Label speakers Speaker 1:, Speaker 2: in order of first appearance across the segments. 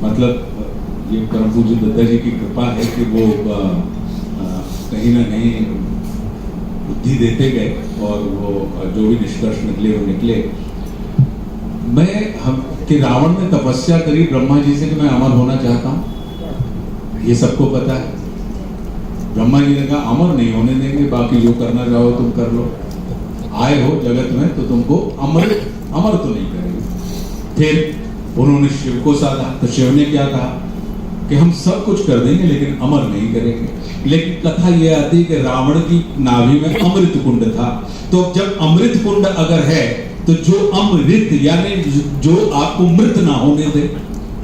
Speaker 1: मतलब ये परम पूज्य दत्ता जी की कृपा है कि वो कहीं ना कहीं बुद्धि देते गए और वो जो भी निष्कर्ष निकले वो निकले। कि रावण ने तपस्या करी ब्रह्मा जी से कि मैं अमर होना चाहता हूं, ये सबको पता है। ब्रह्मा जी ने कहा अमर नहीं होने देंगे, बाकी जो करना चाहो तुम कर लो, आए हो जगत में तो तुमको अमर तो नहीं करेंगे। फिर उन्होंने शिव को साधा, तो शिव ने क्या कहा कि हम सब कुछ कर देंगे लेकिन अमर नहीं करेंगे। लेकिन कथा यह आती है कि रावण की नाभि में अमृत कुंड था, तो जब अमृत कुंड अगर है तो जो अमृत यानी जो आपको मृत ना होने दे,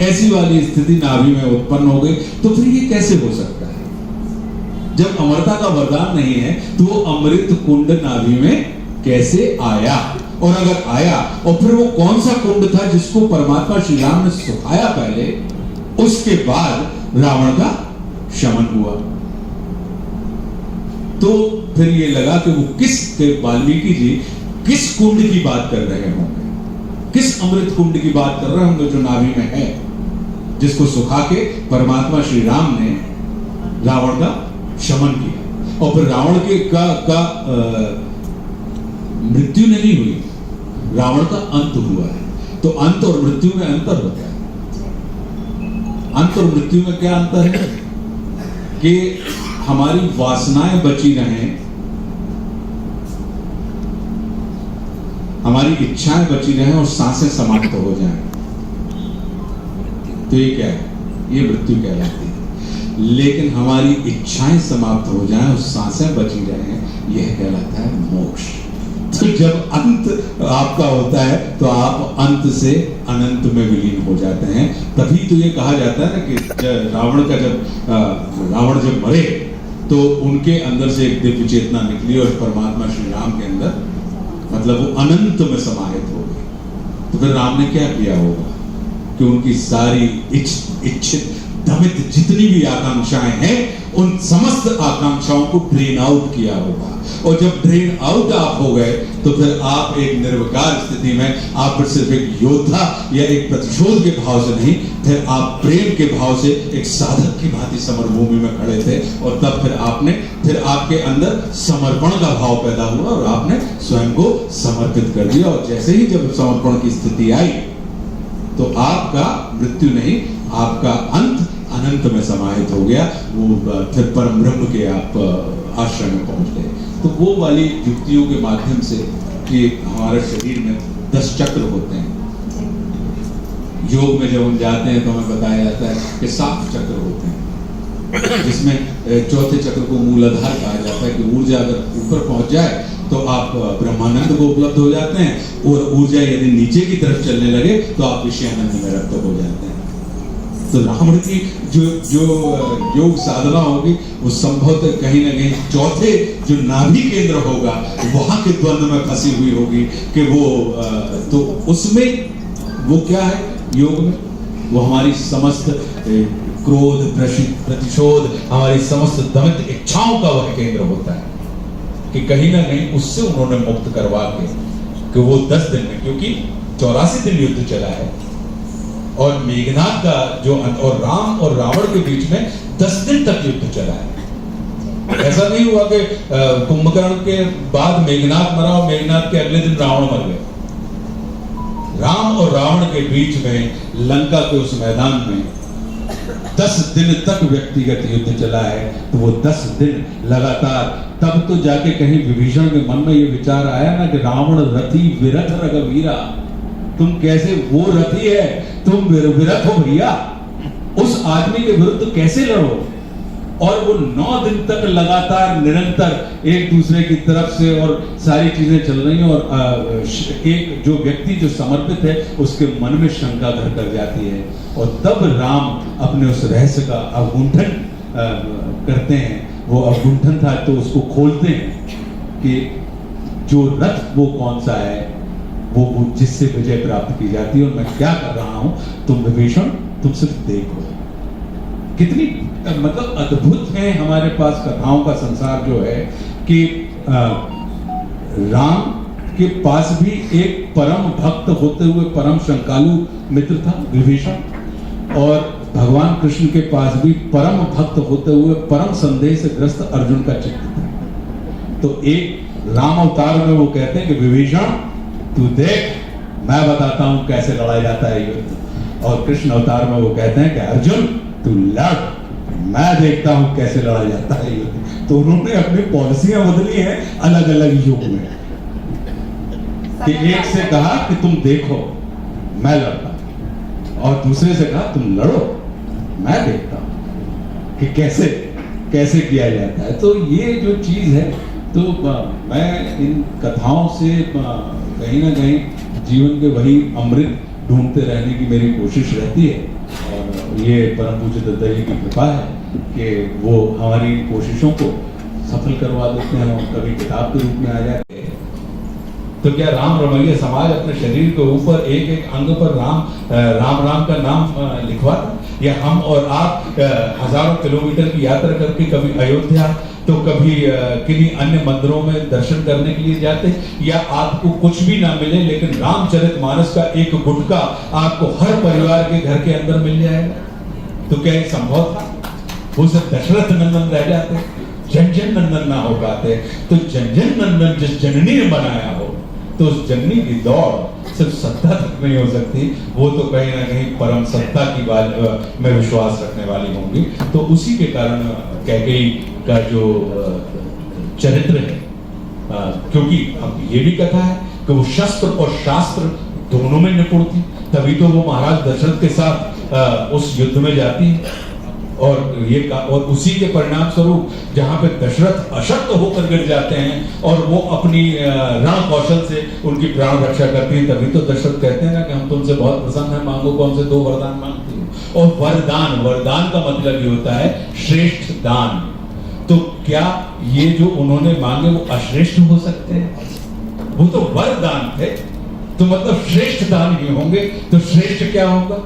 Speaker 1: ऐसी वाली स्थिति नाभि में उत्पन्न हो गई, तो फिर ये कैसे हो सकता है? जब अमरता का वरदान नहीं है तो वो अमृत कुंड नाभि में कैसे आया? और अगर आया और फिर वो कौन सा कुंड था जिसको परमात्मा श्री राम ने सुखाया पहले, उसके बाद रावण का शमन हुआ। तो फिर ये लगा कि वो वाल्मीकि जी किस कुंड की बात कर रहे होंगे, किस अमृत कुंड की बात कर रहे होंगे जो नाभि में है, जिसको सुखा के परमात्मा श्री राम ने रावण का शमन किया। और फिर रावण के का मृत्यु नहीं हुई, रावण का अंत हुआ है। तो अंत और मृत्यु में अंतर होता है। अंत और मृत्यु में क्या अंतर है कि हमारी वासनाएं बची रहें, हमारी इच्छाएं बची रहें और सांसें समाप्त हो जाएं, तो ये क्या है? ये मृत्यु कहलाती है। लेकिन हमारी इच्छाएं समाप्त हो जाएं और सांसें बची रहें, यह कहलाता है मोक्ष। तो जब अंत आपका होता है तो आप अंत से अनंत में विलीन हो जाते हैं। तभी तो ये कहा जाता है ना कि रावण जब मरे तो उनके अंदर से एक दिव्य चेतना निकली और परमात्मा श्री राम के अंदर मतलब वो अनंत में समाहित हो गई। तो फिर राम ने क्या किया होगा कि उनकी सारी इच्छित दमित जितनी भी आकांक्षाएं हैं उन समस्त आकांक्षाओं को ड्रेन आउट किया होगा। और जब ड्रेन आउट आप हो गए तो फिर आप एक निर्विकार स्थिति में, आप फिर सिर्फ एक योद्धा या एक प्रतिशोध के भाव से नहीं, फिर आप प्रेम के भाव से एक साधक की भांति समरभूमि में खड़े थे। और तब फिर आपके अंदर समर्पण का भाव पैदा हुआ और आपने स्वयं को समर्पित कर दिया। और जैसे ही जब समर्पण की स्थिति आई तो आपका मृत्यु नहीं, आपका अंत अनंत में समाहित हो गया। वो फिर परम ब्रह्म के आप आश्रम में पहुंच गए। तो वो वाली युक्तियों के माध्यम से कि हमारे शरीर में 10 चक्र होते हैं। योग में जब हम जाते हैं तो हमें बताया जाता है कि 7 चक्र होते हैं, जिसमें चौथे चक्र को मूलाधार कहा जाता है कि ऊर्जा अगर ऊपर पहुंच जाए तो आप ब्रह्मानंद को उपलब्ध हो जाते हैं, और ऊर्जा यदि नीचे की तरफ चलने लगे तो आप विषयानंद में रक्त हो जाते हैं। तो रावण की जो योग साधना होगी वो संभवतः कहीं ना कहीं चौथे जो नाभि केंद्र होगा वहां के द्वंद्व में फंसी हुई होगी कि वो तो उसमें वो क्या है योग में, वो हमारी समस्त क्रोध प्रतिशोध, हमारी समस्त दमित इच्छाओं का वह केंद्र होता है कि कहीं ना कहीं उससे उन्होंने मुक्त करवा के कि वो 10 दिन में, क्योंकि 84 दिन युद्ध चला है और मेघनाद का जो और राम और रावण के बीच में 10 दिन तक युद्ध चला है। ऐसा नहीं हुआ कि कुंभकर्ण के बाद मेघनाद मरा और मेघनाद के अगले दिन रावण मर गए। राम और रावण के बीच में लंका के उस मैदान में 10 दिन तक व्यक्तिगत युद्ध चला है। तो वो 10 दिन लगातार, तब तो जाके कहीं विभीषण के मन में ये विचार आया ना कि रावण रथी विरथ रघुवीरा, तुम कैसे, वो रथी है तुम विरथ हो भैया, उस आदमी के विरुद्ध कैसे लड़ो। और वो 9 दिन तक लगातार निरंतर एक दूसरे की तरफ से और सारी चीजें चल रही हैं। और एक जो व्यक्ति जो समर्पित है उसके मन में शंका घर कर जाती है। और तब राम अपने उस रहस्य का अवगुंठन करते हैं। वो अवगुंठन था तो उसको खोलते हैं कि जो रथ वो कौन सा है, वो जिससे विजय प्राप्त की जाती है। और मैं क्या कर रहा हूं, तुम विभीषण तुम सिर्फ देखो। कितनी मतलब अद्भुत है हमारे पास कथाओं का संसार जो है कि राम के पास भी एक परम भक्त होते हुए परम शंकालु मित्र था विभीषण। और भगवान कृष्ण के पास भी परम भक्त होते हुए परम संदेह से ग्रस्त अर्जुन का चित्त था। तो एक राम अवतार में वो कहते हैं कि विभीषण तू देख, मैं बताता हूं कैसे लड़ा जाता है युद्ध। और कृष्ण अवतार में वो कहते हैं कि अर्जुन तू लड़, मैं देखता हूं कैसे लड़ा जाता है युद्ध। तो उन्होंने अपनी पॉलिसियां बदली हैं अलग अलग युग में, कि एक से कहा कि तुम देखो मैं लड़ता हूं, और दूसरे से कहा तुम लड़ो मैं देखता हूं कि कैसे कैसे किया जाता है। तो ये जो चीज है, तो मैं इन कथाओं से कहीं ना कहीं जीवन के वही अमृत ढूंढते रहने की मेरी कोशिश रहती है। और ये परम पूज्य दत्ता जी की कृपा है कि वो हमारी कोशिशों को सफल करवा देते हैं और कभी किताब के रूप में आ जाते हैं। तो क्या राम रमैया समाज अपने शरीर के ऊपर एक एक अंग पर राम का नाम लिखवाता, या हम और आप हजारों किलोमीटर की यात्रा करके कभी अयोध्या तो कभी किन्हीं अन्य मंदिरों में दर्शन करने के लिए जाते, या आपको कुछ भी ना मिले लेकिन रामचरितमानस का एक गुटका आपको हर परिवार के घर के अंदर मिल जाएगा? तो क्या ये संभव था? वो सब दशरथ नंदन रह जाते, जनजन नंदन ना हो पाते। तो जनजन नंदन जिस जननी ने बनाया हो, तो उस जननी की दौड़ सिर्फ सत्ता तक नहीं हो सकती, वो तो कहीं ना कहीं परम सत्ता की बात में विश्वास रखने वाली होंगी। तो उसी के कारण कैकेयी का जो चरित्र है, क्योंकि अब ये भी कथा है कि वो शस्त्र और शास्त्र दोनों में निपुण थी, तभी तो वो महाराज दशरथ के साथ उस युद्ध में जाती है। और उसी के परिणाम स्वरूप जहां पे दशरथ अशक्त होकर गिर जाते हैं और वो अपनी रण कौशल से उनकी प्राण रक्षा करती है, तभी तो दशरथ कहते हैं ना कि हम तुमसे बहुत प्रसन्न हैं, मांगो कौन से 2 वरदान मांगती हो। और वरदान का मतलब ये होता है श्रेष्ठ दान। तो क्या ये जो उन्होंने मांगे वो अश्रेष्ठ हो सकते हैं? वो तो वरदान थे, तो मतलब श्रेष्ठ दान ही होंगे। तो श्रेष्ठ क्या होगा?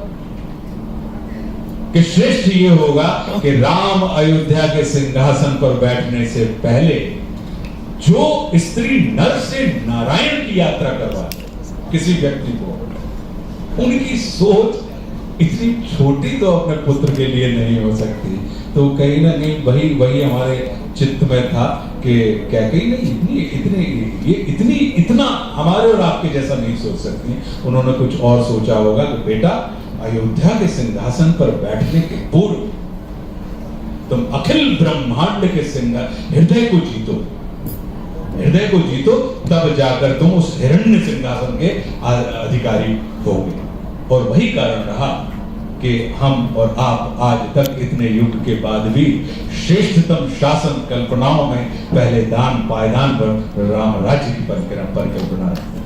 Speaker 1: कि श्रेष्ठ ये होगा कि राम अयोध्या के सिंहासन पर बैठने से पहले जो स्त्री नर से नारायण की यात्रा करवा किसी व्यक्ति को, उनकी सोच इतनी छोटी तो अपने पुत्र के लिए नहीं हो सकती। तो कहीं ना कहीं वही हमारे चित्त में था कि कैकेयी नहीं इतना हमारे और आपके जैसा नहीं सोच सकती। उन्होंने कुछ और सोचा होगा कि बेटा अयोध्या के सिंहासन पर बैठने के पूर्व तुम अखिल ब्रह्मांड के हृदय को जीतो, तब जाकर तुम उस हिरण्य सिंहासन के अधिकारी होगे। और वही कारण रहा कि हम और आप आज तक इतने युग के बाद भी श्रेष्ठतम शासन कल्पनाओं में पहले दान पायदान पर राम राज्य की परिकल्पना रखते हैं।